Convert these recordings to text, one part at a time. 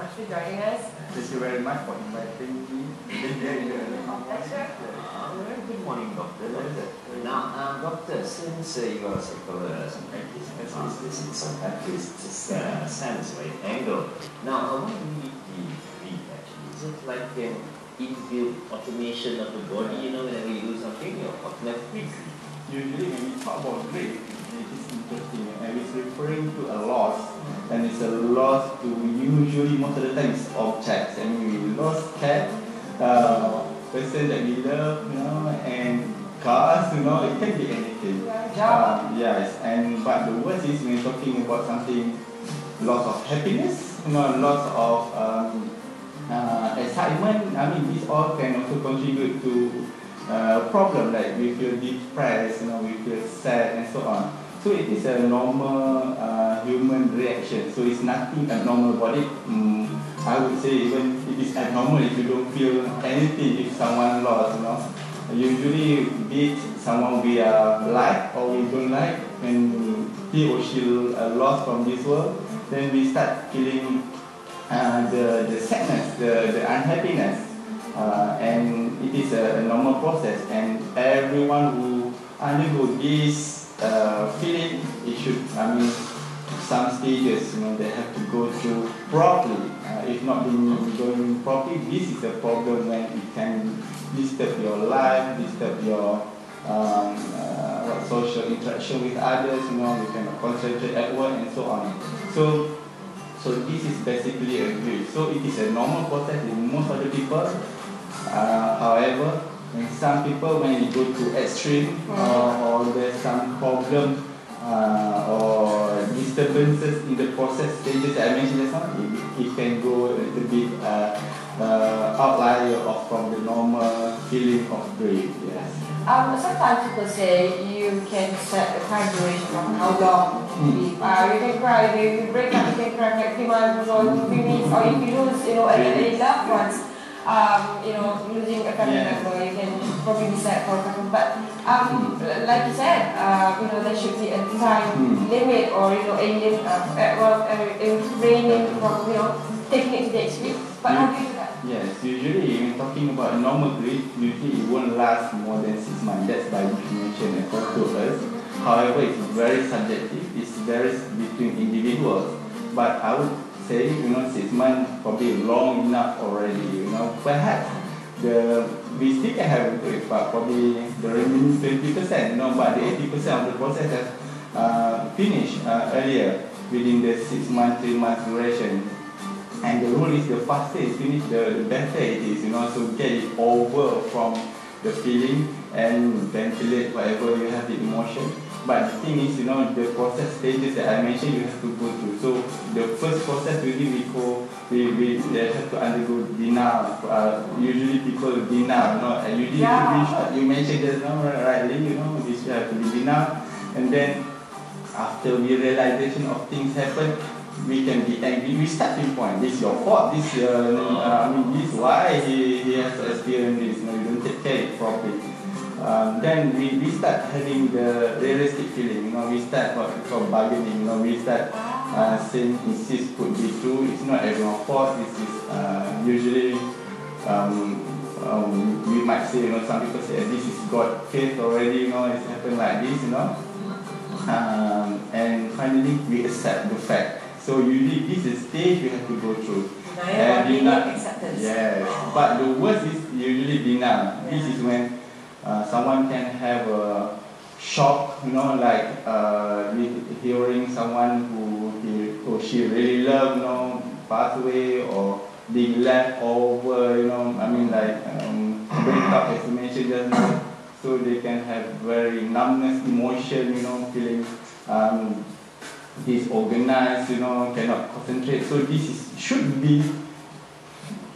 much for joining us. Thank you very much for inviting me. Pleasure. Good morning, Doctor. Now, Doctor, since you are a psychologist, this is a sense, right? Angle. Now, what do we read actually? Is it like an inbuilt automation of the body, whenever you do something, you're automatically? Usually when we talk about grief, it is interesting and it's referring to a loss. And it's a loss to usually most of the time it's objects. I mean, we lost cat, person that we love, and cars, it can be anything. Yes, but the worst is when talking about something, loss of happiness, loss of excitement. I mean, this all can also contribute to problem like we feel depressed, we feel sad and so on. So it is a normal human reaction. So it's nothing abnormal about it. I would say even it is abnormal if you don't feel anything if someone lost. Usually be it someone we like or we don't like, when he or she lost from this world, then we start feeling the sadness, the unhappiness. And it is a normal process, and everyone who undergo this feeling, it should, some stages, they have to go through properly. If not being going properly, this is a problem when it can disturb your life, disturb your social interaction with others, you cannot concentrate at work and so on. So this is basically a grief. So it is a normal process in most of the people. However, in some people, when you go to extreme or there's some problem or disturbances in the process stages that I mentioned just now, it can go a little bit outlier from the normal feeling of grief. Yes. Sometimes people say you can set a time duration from how long you can cry, if you break up, you can cry for like 3 months or 3 weeks, or if you lose, a loved ones. Losing a family member, you can probably be sad for a couple. But like you said, there should be a time limit or refraining from taking it to the extreme. But how do you do that? Yes, usually when talking about normal grief, usually it won't last more than 6 months. That's by definition according to us. However, it's very subjective. It varies between individuals. But I would say 6 months probably long enough already. Perhaps we still can have a grief, but probably the remaining 20%. But the 80% of the process has finished earlier within the 6 months, 3 months duration. And the rule is the faster it finishes, the better it is. So get it over from the feeling and ventilate whatever you have the emotion. But the thing is, the process stages that I mentioned, you have to go through. So the first process really we have to undergo denial. Usually people deny. You mentioned just now rightly, this you have to be denied. And then after we realization of things happen, we can be angry. We start to point, this is your fault. This this is why he has to experience this. You don't take care of it properly. Then we start having the realistic feeling. We start what we call bargaining. We start saying this could be true. It's not everyone's fault. This is usually we might say. Some people say this is God's fate already. It's happened like this. And finally we accept the fact. So usually this is the stage you have to go through. Acceptance. Yes. But the worst is usually denial. This is when someone can have a shock, like hearing someone who he or she really loved, pass away or being left over, break up, as you mentioned just now. So they can have very numbness, emotion, feeling disorganized, cannot concentrate. So this should be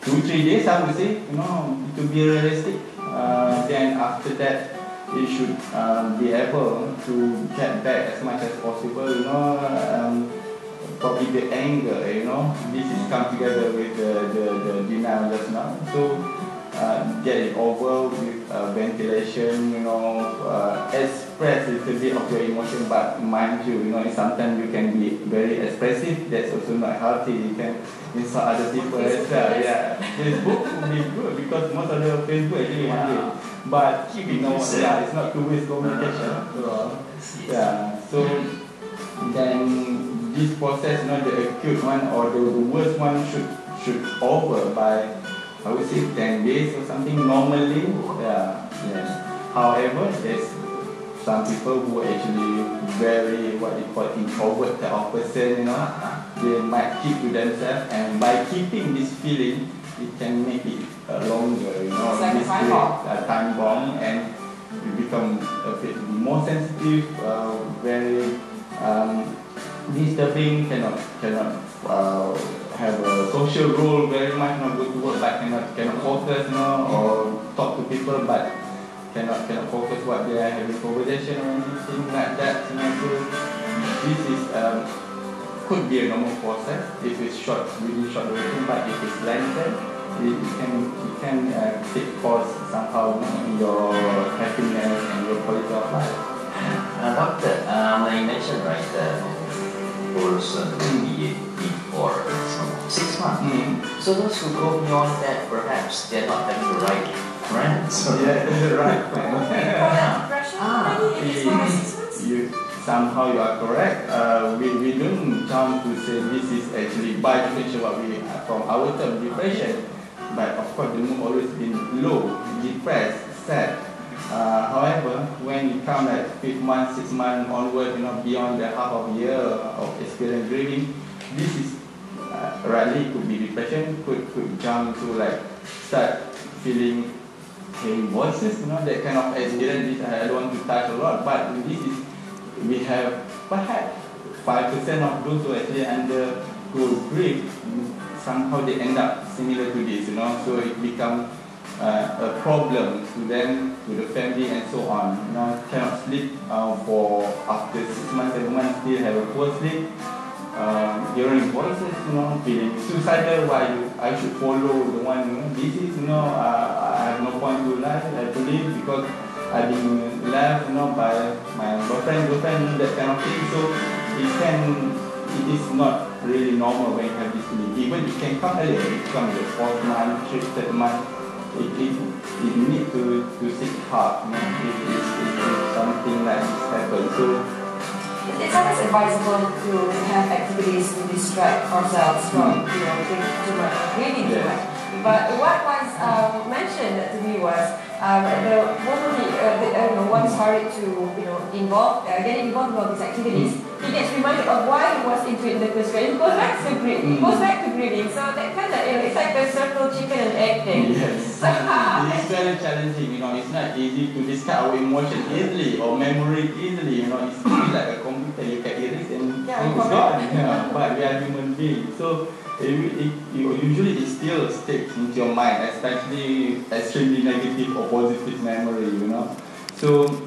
2-3 days, I would say, to be realistic. Then after that, you should be able to get back as much as possible. Probably the anger, this is come together with the denial just now. So get it over with ventilation, as express a little bit of your emotion, but mind you, sometimes you can be very expressive. That's also not healthy. You can insult other people as well. Yeah, Facebook would be good because most of the Facebook actually one way, but it's not two-way communication. So then this process, the acute one or the worst one should over by, I would say, 10 days or something normally. However, there's some people who are actually very, what they call, introvert type of person, they might keep to themselves, and by keeping this feeling, it can make it longer, It's like a time bomb, and you become a bit more sensitive, very disturbing, cannot have a social role very much, not go to work, but cannot focus, or talk to people, but cannot focus what they are having conversation or anything like that. So this is could be a normal process if it's really short duration, but if it's lengthened, it can take cost somehow in your happiness and your quality of life. Doctor, you mentioned person be for 6 months. So those who go beyond that, perhaps they're not having the right friends. The right friends. Depression already? It's more than 6 months? Somehow you are correct. We don't jump to say this is actually by definition what we from our term depression. But of course the mood always been low, depressed, sad. However, when it comes like 5th month, 6th month onward, beyond the half of a year of experience grieving, this is rightly could be depression, could jump to start feeling hearing voices, that kind of experience. I don't want to touch a lot, but this is, we have perhaps 5% of those who actually undergo grief, somehow they end up similar to this, so it becomes a problem to them, to the family, and so on. Cannot sleep for after 6 months, 7 months, still have a poor sleep. Hearing voices, feeling suicidal. Why I should follow the one? This is, I have no point to life, I believe, because I've been left, by my girlfriend, that kind of thing. So it is not really normal when you have this feeling. Even it can come earlier. It comes the 4th month, 3rd month. It need to seek help, if something like this happens. So it's always advisable to have activities to distract ourselves from thinking too much, reading too much. But what was mentioned to me was the one's hurried to getting involved in all these activities. He gets reminded of why he was into it in the first place. He goes back to breathing. So that kind of it's like a circle chicken and egg thing. Yes. It is very challenging. It's not easy to discard our emotion easily or memory easily. It's like a computer. You can erase and it's gone. But we are human beings, so usually it still sticks into your mind, especially extremely negative or positive memory. So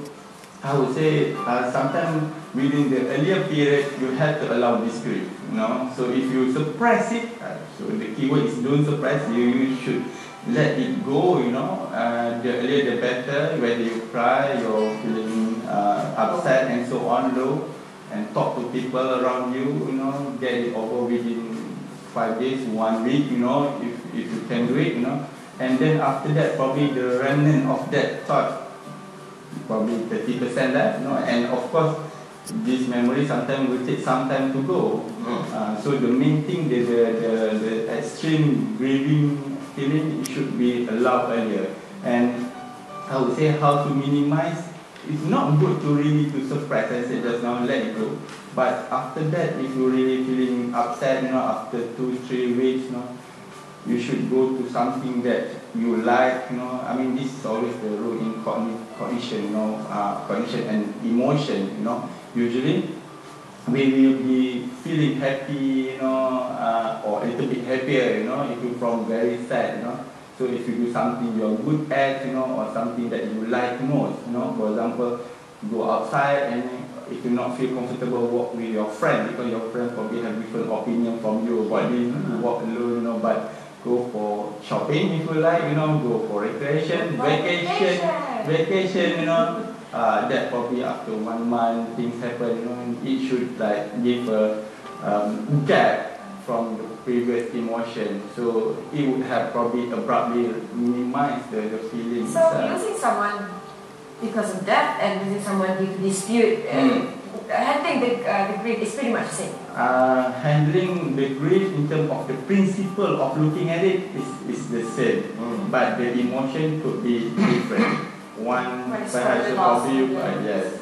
I would say sometimes within the earlier period you have to allow this grief. So if you suppress it, so the keyword is don't suppress. You should let it go. The earlier the better. Whether you cry, you're feeling upset and so on, low, and talk to people around you. Get it over within 5 days, 1 week. If you can do it. And then after that, probably the remnant of that thought, probably 30% left. And of course, this memory sometimes will take some time to go. So the main thing, the extreme grieving feeling, should be allowed earlier. And I would say how to minimize. It's not good to really suppress. I said just now, let it go. But after that, if you're really feeling upset, after 2-3 weeks, you should go to something that you like. This is always the rule in cognition. Cognition and emotion. Usually, we will be feeling happy, or a little bit happier, if you're from very sad, So if you do something you're good at, or something that you like most, for example, go outside, and if you not feel comfortable, walk with your friend, because your friend probably have different opinion from you about this. You walk alone, but go for shopping if you like, go for recreation, vacation, that probably after 1 month things happen, you know, it should like give a gap from the previous emotion, so it would have probably abruptly minimized the feelings. So losing someone because of death and losing someone due to dispute, handling the grief is pretty much the same. Handling the grief in terms of the principle of looking at it is the same, but the emotion could be different. One perhaps probably yes,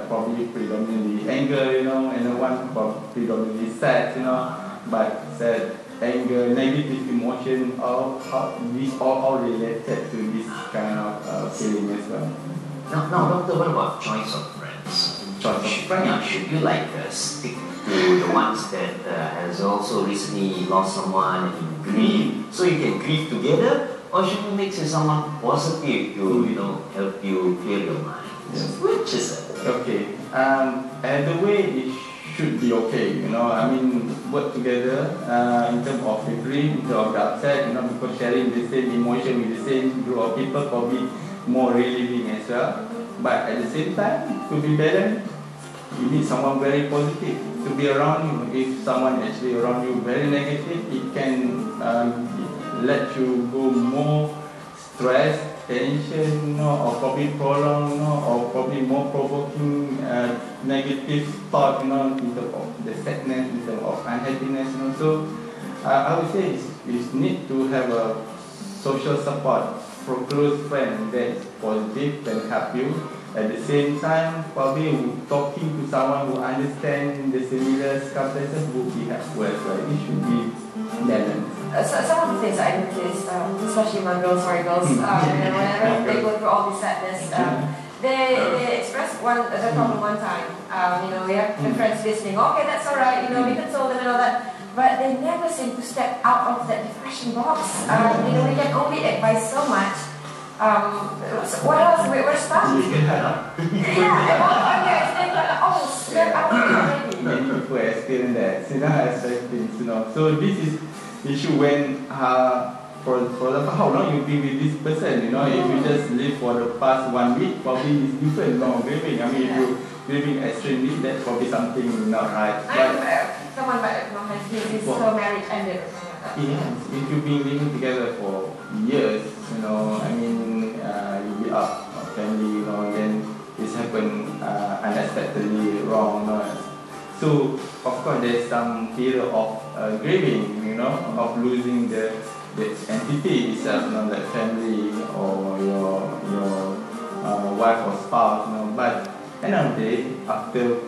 probably predominantly anger, you know, and the one predominantly sad, you know, but sad, anger, negative emotion, these all related to this kind of feeling as well. Now, doctor, what about choice of friends? Should you like stick to the ones that has also recently lost someone in grief, so you can grieve together, or should you mix with someone positive to help you clear your mind? Yes. Which is it? Okay. Either way, it should be okay. You know, I mean, work together in terms of the grief, in terms of the upset. You know, because sharing the same emotion with the same group of people probably more relieving as well. But at the same time, to be better, you need someone very positive to be around you. If someone actually around you very negative, it can let you go more stress, tension, you know, or probably prolong, you know, or probably more provoking negative thought, you know, in terms of the sadness, in terms of unhappiness, you know. So I would say it's need to have a social support from close friend that is positive, can help you. At the same time, probably talking to someone who understands the similar circumstances would be helpful as well. It should be balanced. So some of the things I noticed, especially among girls, whenever they go through all this sadness, they express the problem one time. We have the friends listening. Okay, that's all right. We console them and all that. But they never seem to step out of that depression box. We can only advise so much. What else? We're stuck. Yeah, step out already. Many people experience that. So this is issue when, for example, how long you be with this person? If you just live for the past 1 week, probably it's different. Grieving. I mean, if you're grieving extremely, that's probably something not right. Someone has his marriage ended. Yes, if you've been living together for years, you be up family, then this happen unexpectedly wrong. So of course there's some period of grieving, of losing the entity itself, like family or your wife or spouse, But end of the day, after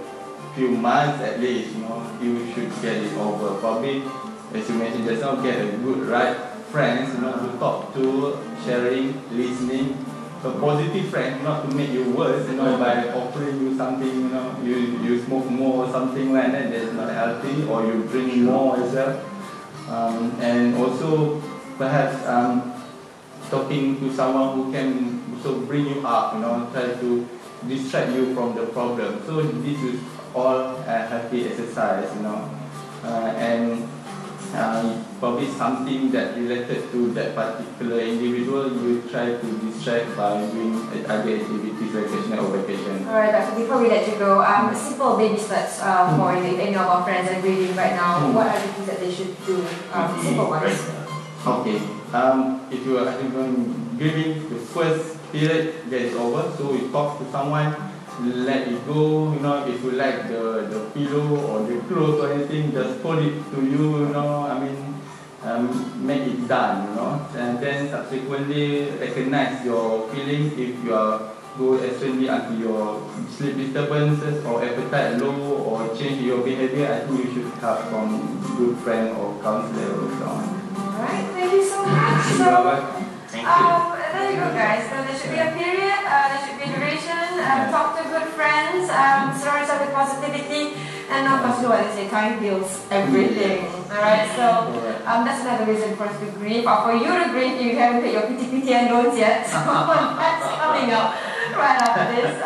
few months at least, you should get it over. Probably, as you mentioned just now, get a good right friends, to talk to, sharing, listening. A positive friend, not to make you worse, by offering you something, you smoke more or something like that, that's not healthy, or you drink more as well. And also, perhaps talking to someone who can also bring you up, try to distract you from the problem. So this is all happy exercise, and probably something that related to that particular individual, you try to distract by doing other activities like vacation. Alright, Doctor, before we let you go, simple baby steps for any of our friends and grieving right now. What are the things that they should do? Simple ones. Okay. If you are grieving, the first period get it over, so you talk to someone, let it go, if you like the pillow or the clothes or anything, just hold it to you, make it done, and then subsequently recognize your feelings. If you are go extremely unto your sleep disturbances or appetite low or change your behavior, I think you should help from good friend or counselor or so on. Alright, thank you so much. Thank you. There you go, guys. So there should be a period, there should be a duration. Talk to good friends, surround yourself with positivity, and of course, what they say, time heals everything. Alright, so that's another reason for us to grieve. Or for you to grieve, you haven't paid your PT and loans yet. So that's coming up right after this.